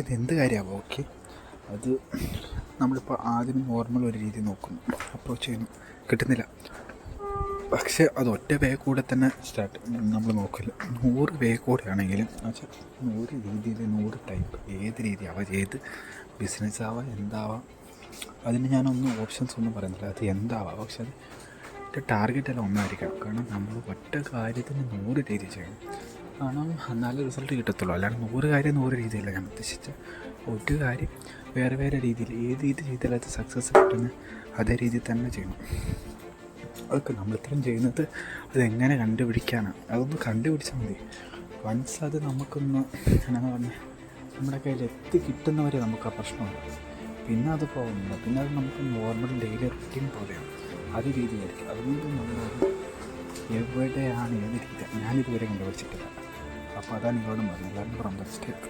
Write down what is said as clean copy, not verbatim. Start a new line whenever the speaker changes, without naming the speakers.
ഇപ്പോൾ ഇത് എന്ത് കാര്യമാവും ഓക്കെ. അത് നമ്മളിപ്പോൾ ആദ്യം നോർമൽ ഒരു രീതി നോക്കുന്നു, അപ്രോച്ച് ചെയ്യുന്നു, കിട്ടുന്നില്ല. പക്ഷേ അത് ഒറ്റ വേ കൂടെ തന്നെ നമ്മൾ നോക്കില്ല. 100 വേ കൂടെ ആണെങ്കിലും എന്നുവെച്ചാൽ 100 രീതിയിൽ 100 ടൈപ്പ് ഏത് രീതി ആവാം, ഏത് ബിസിനസ് ആവാം, എന്താവാം. അതിന് ഞാനൊന്നും ഓപ്ഷൻസ് ഒന്നും പറയുന്നില്ല, അത് എന്താവാം. പക്ഷെ അതിൻ്റെ ടാർഗറ്റെല്ലാം ഒന്നായിരിക്കണം. കാരണം നമ്മൾ ഒറ്റ കാര്യത്തിന് 100 രീതി ചെയ്യണം. കാരണം നല്ല റിസൾട്ട് കിട്ടത്തുള്ളൂ. അല്ലാണ്ട് 100 കാര്യം 100 രീതിയല്ല ഞാൻ ഉദ്ദേശിച്ച. ഒരു കാര്യം വേറെ വേറെ രീതിയിൽ ഏത് രീതി ചെയ്താൽ അത് സക്സസ് കിട്ടുന്നത് അതേ രീതിയിൽ തന്നെ ചെയ്യണം. അതൊക്കെ നമ്മളിത്രയും ചെയ്യുന്നത് അതെങ്ങനെ കണ്ടുപിടിക്കാനാണ്. അതൊന്ന് കണ്ടുപിടിച്ചാൽ മതി. വൺസ് അത് നമുക്കൊന്ന് എന്നാ പറഞ്ഞാൽ നമ്മുടെ കയ്യിൽ കിട്ടുന്നവരെ നമുക്ക് ആ പ്രശ്നമുണ്ട്. പിന്നെ അത് പോകുന്നില്ല. പിന്നെ അത് നമുക്ക് നോർമൽ ഡെയിലി റൂട്ടീൻ പോലെയാണ്. അത് രീതിയായിരിക്കും. അതുകൊണ്ട് നമ്മളത് എവിടെയാണ് ഏത് രീതി ഞാനിതുവരെ കണ്ടുപിടിച്ചിട്ടില്ല. അപ്പോൾ അതാണ് നിങ്ങളോടും പറഞ്ഞത്. എല്ലാവരും ഫ്രം ദ മിസ്റ്റേക്ക്.